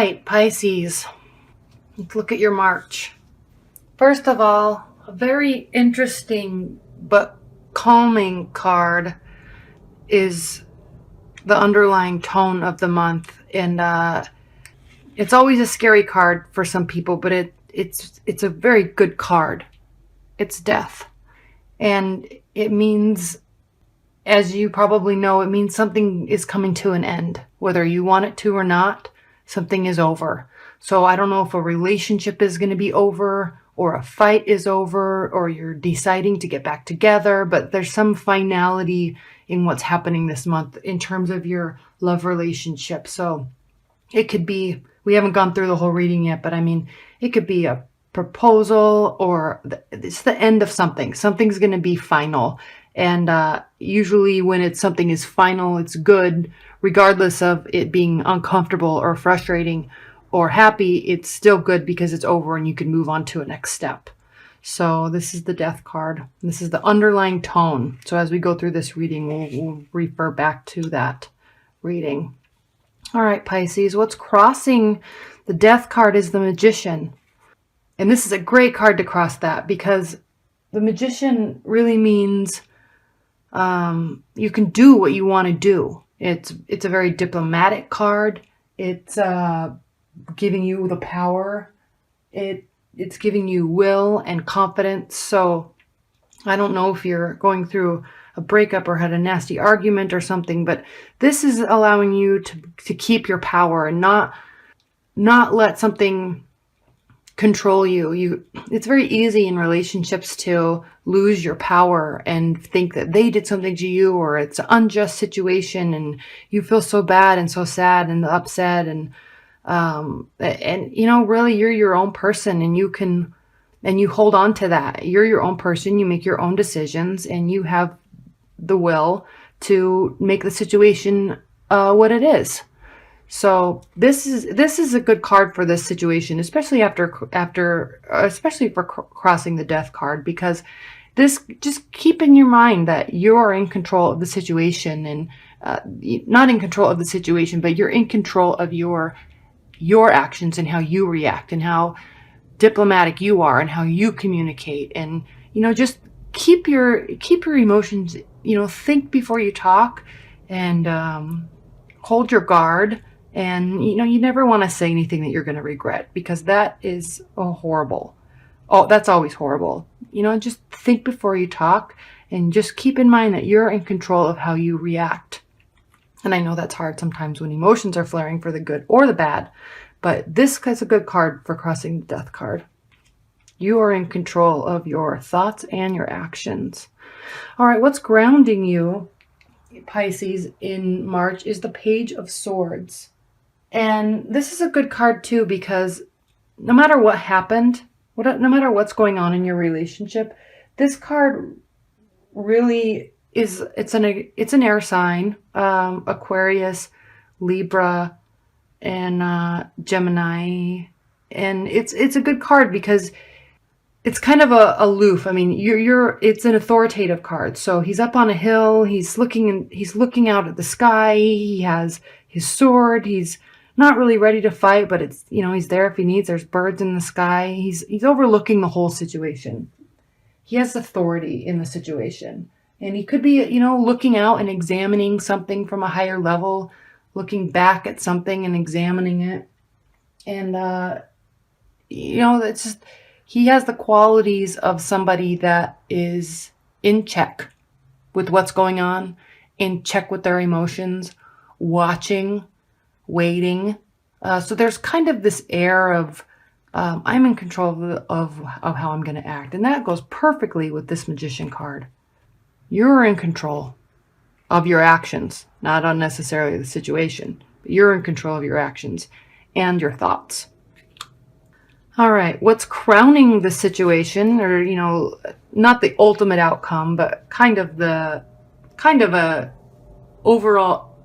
right, Pisces, let's look at your March. First of all, a very interesting but calming card is the underlying tone of the month. And it's always a scary card for some people, but it's a very good card. It's death. And it means, as you probably know, it means something is coming to an end. Whether you want it to or not, something is over. So I don't know if a relationship is going to be over, or a fight is over, or you're deciding to get back together, but there's some finality in what's happening this month in terms of your love relationship. So it could be, we haven't gone through the whole reading yet, but I mean, it could be a proposal, or it's the end of something. Something's going to be final. And usually when something is final, it's good, regardless of it being uncomfortable or frustrating or happy. It's still good because it's over and you can move on to a next step. So this is the death card. This is the underlying tone. So as we go through this reading, we'll refer back to that reading. All right, Pisces, what's crossing the death card is the Magician. And this is a great card to cross that, because the Magician really means you can do what you want to do. It's a very diplomatic card. It's giving you the power. It's giving you will and confidence. So I don't know if you're going through a breakup or had a nasty argument or something, but this is allowing you to keep your power and not let something control you. It's very easy in relationships to lose your power and think that they did something to you, or it's an unjust situation and you feel so bad and so sad and upset, and really you're your own person, and you hold on to that. You're your own person. You make your own decisions, and you have the will to make the situation what it is. So this is a good card for this situation, especially especially for crossing the death card, because this, just keep in your mind that you're in control of the situation, and not in control of the situation, but you're in control of your actions and how you react and how diplomatic you are and how you communicate. And just keep your emotions, think before you talk, and hold your guard. And you never want to say anything that you're going to regret, because that is horrible. Oh, that's always horrible. Just think before you talk, and just keep in mind that you're in control of how you react. And I know that's hard sometimes when emotions are flaring, for the good or the bad, but this is a good card for crossing the death card. You are in control of your thoughts and your actions. All right, what's grounding you, Pisces, in March is the Page of Swords. And this is a good card too, because no matter what happened, no matter what's going on in your relationship, this card really is, it's an air sign, Aquarius, Libra, and Gemini. And it's a good card because it's kind of aloof. I mean, it's an authoritative card. So he's up on a hill, he's looking out at the sky, he has his sword, he's not really ready to fight, but it's, he's there if he needs. There's birds in the sky. He's overlooking the whole situation. He has authority in the situation. And he could be, looking out and examining something from a higher level, looking back at something and examining it. And, it's just, he has the qualities of somebody that is in check with what's going on, in check with their emotions, watching, waiting. So there's kind of this air of, I'm in control of how I'm going to act. And that goes perfectly with this Magician card. You're in control of your actions, not unnecessarily the situation, but you're in control of your actions and your thoughts. All right, what's crowning the situation, or, not the ultimate outcome, but kind of a overall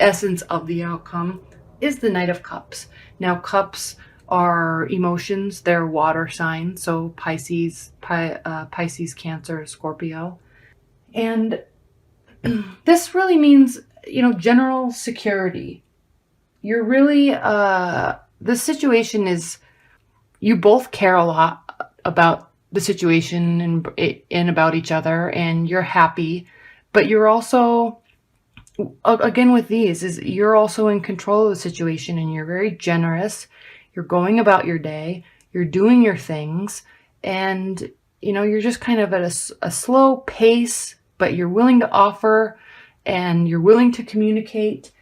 essence of the outcome, is the Knight of Cups. Now, cups are emotions. They're water signs. So Pisces, Cancer, Scorpio. And this really means, general security. You're really the situation is, you both care a lot about the situation and about each other, and you're happy, but you're also, again with these, is you're also in control of the situation, and you're very generous. You're going about your day, you're doing your things, and you're just kind of at a slow pace, but you're willing to offer and you're willing to communicate,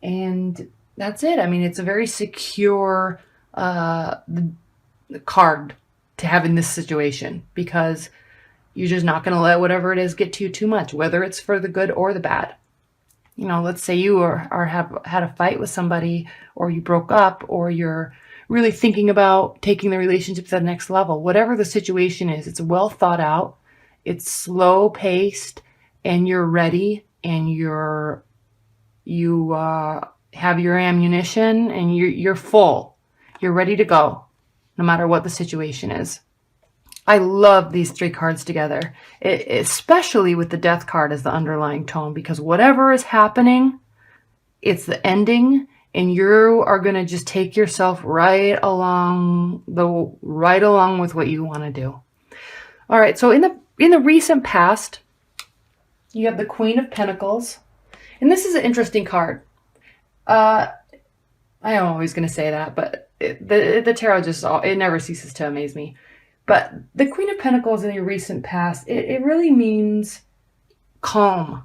and that's it. I mean, it's a very secure card to have in this situation, because you're just not going to let whatever it is get to you too much, whether it's for the good or the bad. Let's say you have had a fight with somebody, or you broke up, or you're really thinking about taking the relationship to the next level. Whatever the situation is, it's well thought out, it's slow paced, and you're ready, and you have your ammunition, and you're full. You're ready to go, no matter what the situation is. I love these three cards together, especially with the Death card as the underlying tone, because whatever is happening, it's the ending, and you are going to just take yourself right along with what you want to do. All right, so in the recent past, you have the Queen of Pentacles, and this is an interesting card. I'm always going to say that, but the tarot it never ceases to amaze me. But the Queen of Pentacles in your recent past, it really means calm.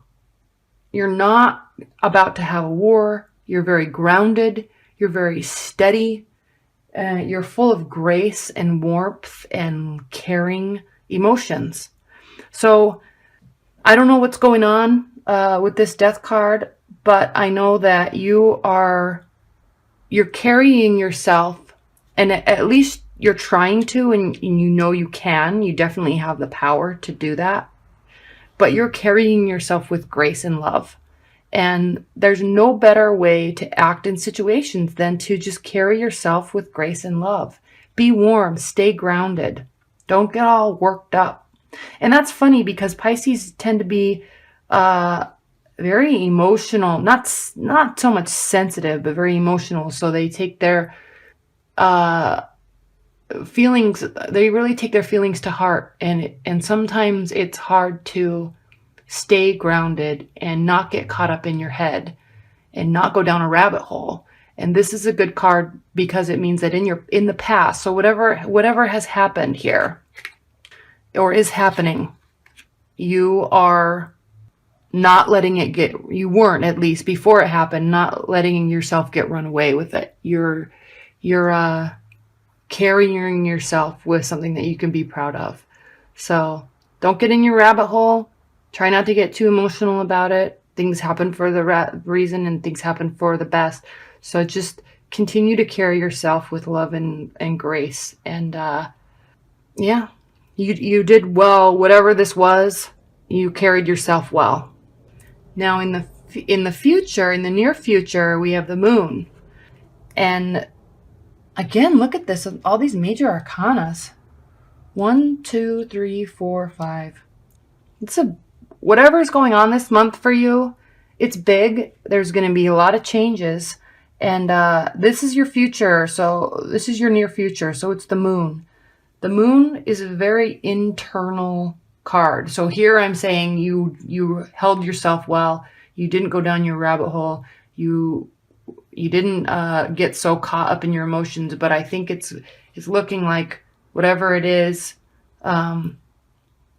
You're not about to have a war. You're very grounded. You're very steady. You're full of grace and warmth and caring emotions. So I don't know what's going on with this Death card, but I know that you're carrying yourself, and at least you're trying to, and you can. You definitely have the power to do that. But you're carrying yourself with grace and love. And there's no better way to act in situations than to just carry yourself with grace and love. Be warm, stay grounded. Don't get all worked up. And that's funny, because Pisces tend to be very emotional, not so much sensitive, but very emotional. So they take their feelings, they really take their feelings to heart, and sometimes it's hard to stay grounded and not get caught up in your head and not go down a rabbit hole. And this is a good card because it means that in the past, so whatever has happened here or is happening, you are not letting it you weren't, at least before it happened, not letting yourself get run away with it. You're carrying yourself with something that you can be proud of. So don't get in your rabbit hole. Try not to get too emotional about it. Things happen for the reason, and things happen for the best. So just continue to carry yourself with love and grace. And yeah, you did well. Whatever this was, you carried yourself well. Now in the future, in the near future, we have the moon. And again, look at this, all these major arcanas. 1, 2, 3, 4, 5. Whatever's going on this month for you, it's big. There's going to be a lot of changes. And this is your future. So this is your near future. So it's the moon. The moon is a very internal card. So here I'm saying you held yourself well. You didn't go down your rabbit hole. You didn't get so caught up in your emotions. But I think it's looking like whatever it is,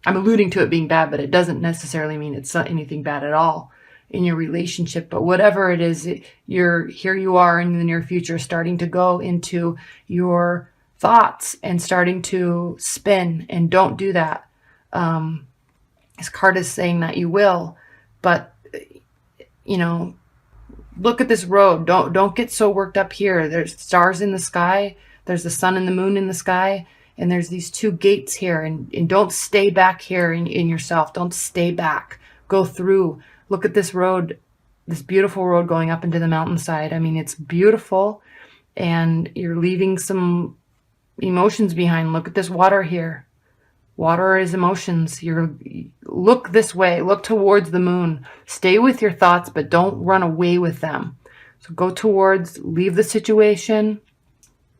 I'm alluding to it being bad, but it doesn't necessarily mean it's anything bad at all in your relationship. But whatever it is, you are in the near future, starting to go into your thoughts and starting to spin. And don't do that. This card is saying that you will, but look at this road. Don't get so worked up here. There's stars in the sky. There's the sun and the moon in the sky. And there's these two gates here, and don't stay back here in yourself. Don't stay back. Go through. Look at this road, this beautiful road going up into the mountainside. I mean, it's beautiful, and you're leaving some emotions behind. Look at this water here. Water is emotions. Look this way. Look towards the moon. Stay with your thoughts, but don't run away with them. So go towards, leave the situation,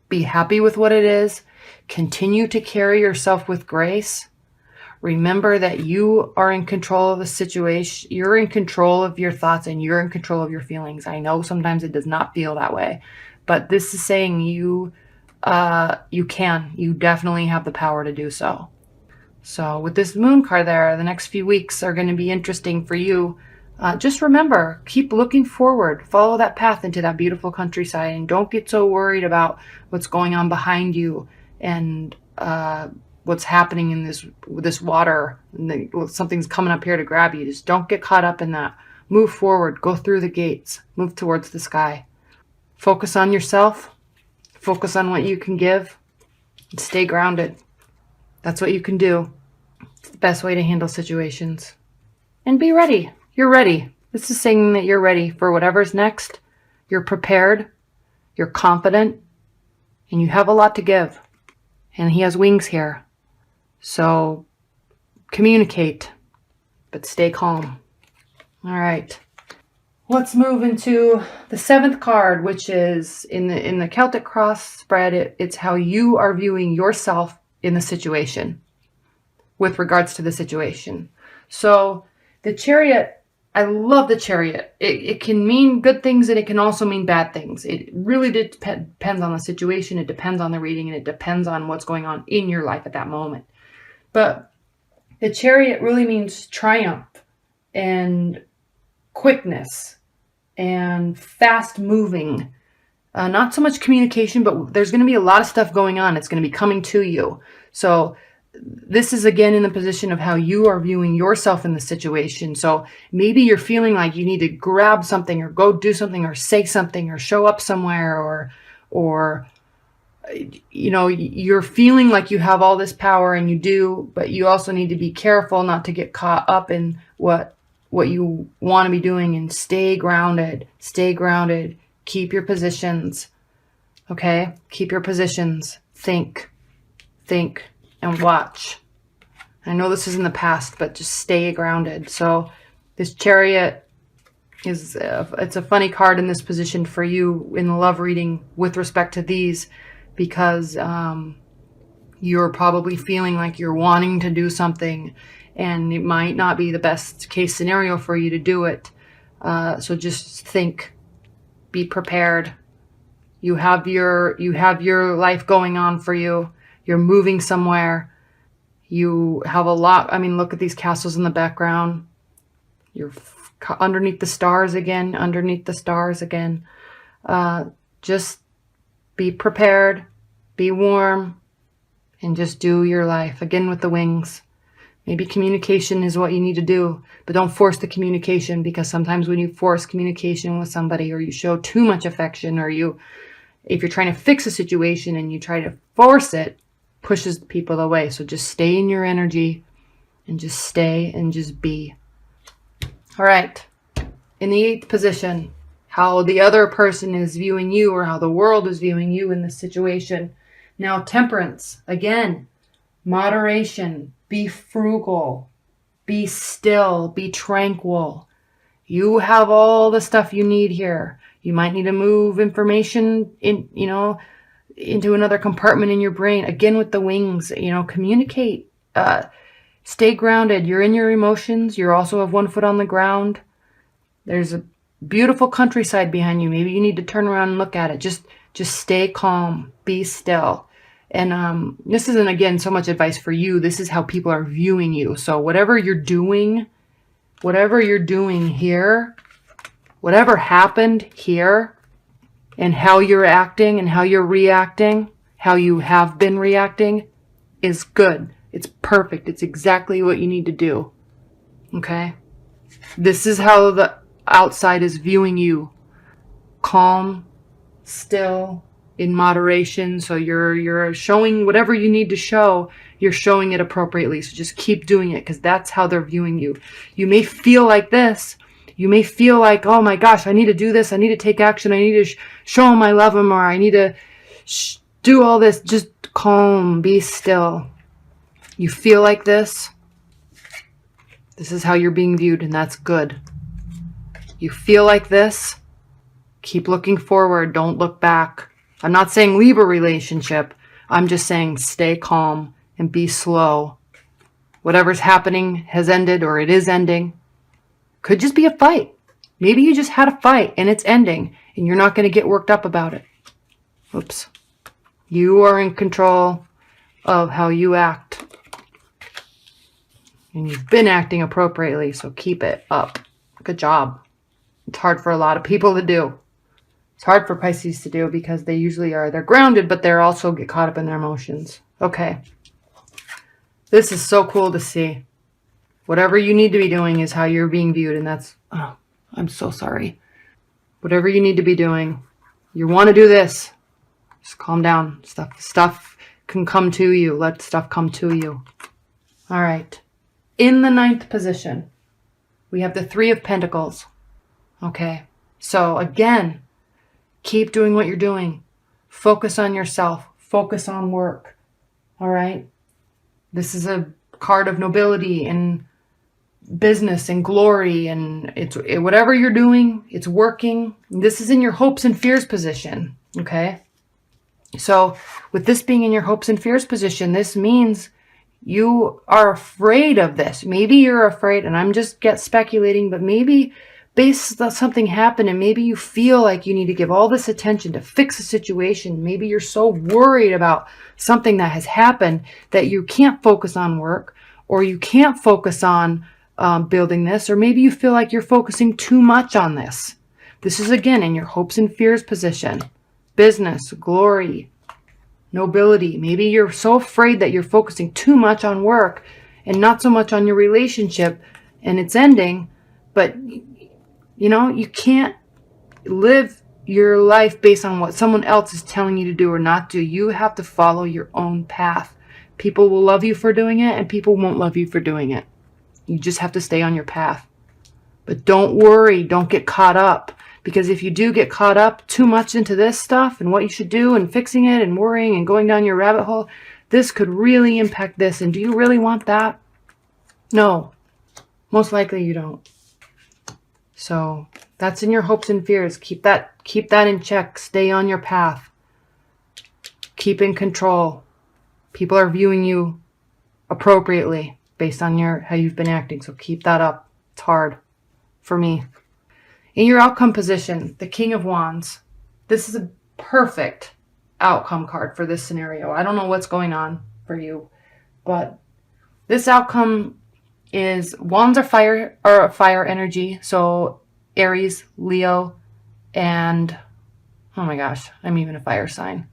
Be happy with what it is. Continue to carry yourself with grace. Remember that you are in control of the situation. You're in control of your thoughts and you're in control of your feelings. I know sometimes it does not feel that way, but this is saying you definitely have the power to do so. So with this moon card there, the next few weeks are going to be interesting for you. Just remember, keep looking forward, follow that path into that beautiful countryside, and don't get so worried about what's going on behind you and what's happening in this water. Something's coming up here to grab you. Just don't get caught up in that. Move forward, go through the gates, move towards the sky. Focus on yourself, focus on what you can give, and stay grounded. That's what you can do. It's the best way to handle situations. And be ready. You're ready. This is saying that you're ready for whatever's next. You're prepared. You're confident. And you have a lot to give. And he has wings here. So communicate, but stay calm. All right. Let's move into the 7th card, which is in the Celtic cross spread. It's how you are viewing yourself in the situation, with regards to the situation. So the Chariot, I love the Chariot. It can mean good things and it can also mean bad things. It really depends on the situation. It depends on the reading, and it depends on what's going on in your life at that moment. But the Chariot really means triumph and quickness and fast moving. Not so much communication, but there's going to be a lot of stuff going on. It's going to be coming to you. So this is again in the position of how you are viewing yourself in the situation. So maybe you're feeling like you need to grab something or go do something or say something or show up somewhere, or you know, you're feeling like you have all this power, and you do, but you also need to be careful not to get caught up in what you want to be doing, and stay grounded. Stay grounded. Keep your positions. Okay? Keep your positions. Think, and watch. I know this is in the past, but just stay grounded. So this Chariot is it's a funny card in this position for you in the love reading with respect to these, because you're probably feeling like you're wanting to do something, and it might not be the best case scenario for you to do it. So just think, be prepared. You have your life going on for you. You're moving somewhere. You have a lot. I mean, look at these castles in the background. You're underneath the stars again. Just be prepared, be warm, and just do your life. Again with the wings. Maybe communication is what you need to do, but don't force the communication, because sometimes when you force communication with somebody, or you show too much affection, or if you're trying to fix a situation and you try to force it, pushes people away. So just stay in your energy and just stay and just be. All right. In the 8th position, how the other person is viewing you, or how the world is viewing you in this situation. Now, Temperance, again, moderation, be frugal, be still, be tranquil. You have all the stuff you need here. You might need to move information into another compartment in your brain. Again, with the wings, communicate, stay grounded. You're in your emotions. You also have one foot on the ground. There's a beautiful countryside behind you. Maybe you need to turn around and look at it. Just stay calm, be still. And this isn't, again, so much advice for you. This is how people are viewing you. So whatever you're doing here, whatever happened here, and how you're acting and how you're reacting, how you have been reacting, is good. It's perfect. It's exactly what you need to do. Okay? This is how the outside is viewing you. Calm, still, in moderation. So you're showing whatever you need to show, you're showing it appropriately. So just keep doing it, because that's how they're viewing you. You may feel like this. You may feel like, oh my gosh, I need to do this. I need to take action. I need to show them I love them, or I need to do all this. Just calm, be still. You feel like this. This is how you're being viewed, and that's good. You feel like this. Keep looking forward. Don't look back. I'm not saying leave a relationship. I'm just saying stay calm and be slow. Whatever's happening has ended, or it is ending. Could just be a fight. Maybe you just had a fight and it's ending and you're not going to get worked up about it. Oops. You are in control of how you act. And you've been acting appropriately, so keep it up. Good job. It's hard for a lot of people to do. It's hard for Pisces to do because they usually are. They're grounded, but they're also get caught up in their emotions. Okay. This is so cool to see. Whatever you need to be doing is how you're being viewed, and that's... Oh, I'm so sorry. Whatever you need to be doing, you want to do this. Just calm down. Stuff can come to you. Let stuff come to you. All right. In the 9th position, we have the 3 of Pentacles. Okay. So again, keep doing what you're doing. Focus on yourself. Focus on work. All right. This is a card of nobility and business and glory, and whatever you're doing, it's working. This is in your hopes and fears position. Okay. So with this being in your hopes and fears position, this means you are afraid of this. Maybe you're afraid, and I'm just speculating, but maybe based on something happened and maybe you feel like you need to give all this attention to fix a situation. Maybe you're so worried about something that has happened that you can't focus on work, or you can't focus on building this, or maybe you feel like you're focusing too much on this. This is again in your hopes and fears position. Business, glory, nobility. Maybe you're so afraid that you're focusing too much on work and not so much on your relationship, and it's ending. But you know, you can't live your life based on what someone else is telling you to do or not do. You have to follow your own path. People will love you for doing it, and people won't love you for doing it. You just have to stay on your path. But don't worry. Don't get caught up. Because if you do get caught up too much into this stuff and what you should do and fixing it and worrying and going down your rabbit hole, this could really impact this. And do you really want that? No. Most likely you don't. So that's in your hopes and fears. Keep that in check. Stay on your path. Keep in control. People are viewing you appropriately based on how you've been acting. So keep that up. It's hard for me. In your outcome position, the King of Wands. This is a perfect outcome card for this scenario. I don't know what's going on for you, but this outcome is wands are fire energy. So Aries, Leo, and oh my gosh, I'm even a fire sign.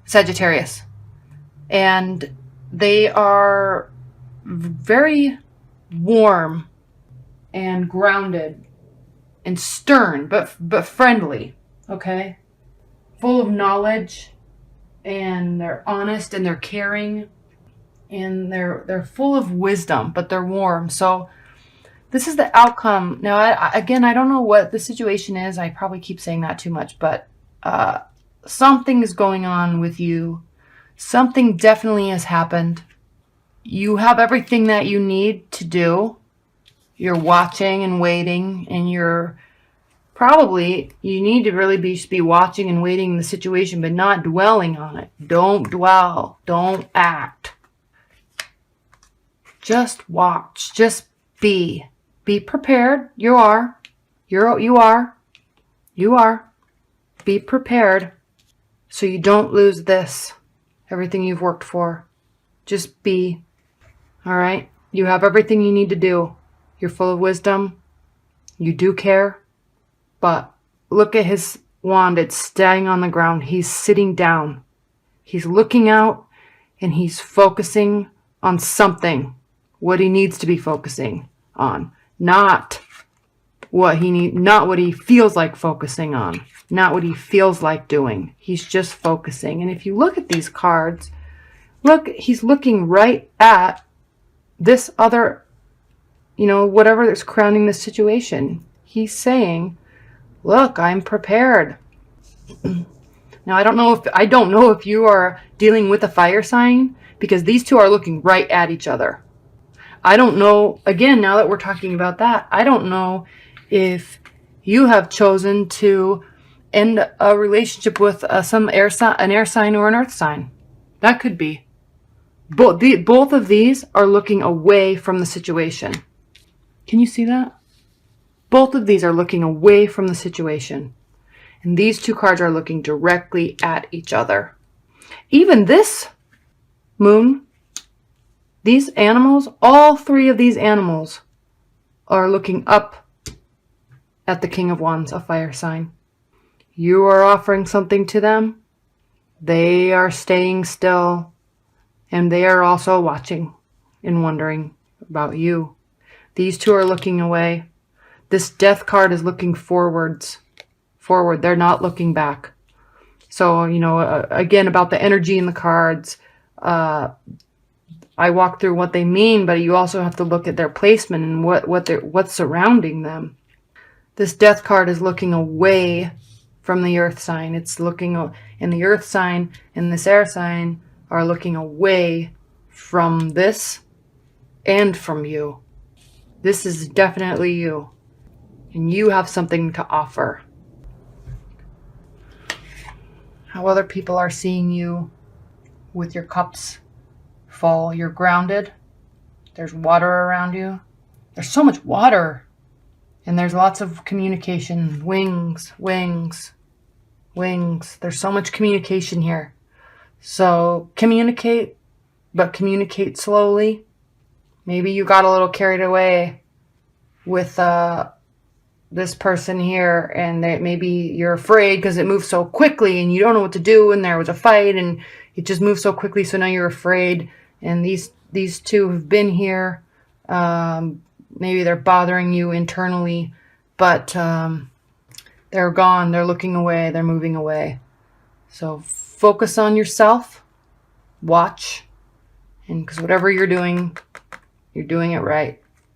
Sagittarius. And they are very warm and grounded and stern, but friendly. Okay? Full of knowledge, and they're honest and they're caring. And they're full of wisdom, but they're warm. So this is the outcome. Now, I don't know what the situation is. I probably keep saying that too much, but something is going on with you. Something definitely has happened. You have everything that you need to do. You're watching and waiting, and you need to really be watching and waiting in the situation, but not dwelling on it. Don't dwell. Don't act. Just watch. Just be. Be prepared. You are. Be prepared so you don't lose this. Everything you've worked for. Just be. All right? You have everything you need to do. You're full of wisdom. You do care. But look at his wand. It's staying on the ground. He's sitting down. He's looking out, and he's focusing on something. What he needs to be focusing on. Not what he feels like focusing on. Not what he feels like doing. He's just focusing. And if you look at these cards, he's looking right at this other, whatever is crowning this situation. He's saying, look, I'm prepared. Now, I don't know if you are dealing with a fire sign, because these two are looking right at each other. I don't know, again, now that we're talking about that, I don't know if you have chosen to end a relationship with some air sign, an air sign or an earth sign. That could be. Both of these are looking away from the situation. Can you see that? Both of these are looking away from the situation. And these two cards are looking directly at each other. Even this moon, these animals, all three of these animals are looking up at the King of Wands, a fire sign. You are offering something to them. They are staying still. And they are also watching and wondering about you. These two are looking away. This Death card is looking forwards. Forward. They're not looking back. So, again, about the energy in the cards, I walk through what they mean, but you also have to look at their placement and what's surrounding them. This Death card is looking away from the earth sign. It's looking, and the earth sign and this air sign are looking away from this and from you. This is definitely you. And you have something to offer. How other people are seeing you with your cups full. You're grounded. There's water around you. There's so much water. And there's lots of communication. Wings, wings, wings. There's so much communication here. So communicate, but communicate slowly. Maybe you got a little carried away with this person here, and maybe you're afraid because it moves so quickly and you don't know what to do, and there was a fight and it just moved so quickly, so now you're afraid. And these two have been here. Maybe they're bothering you internally, but they're gone. They're looking away. They're moving away. So focus on yourself. Watch. And because whatever you're doing it right.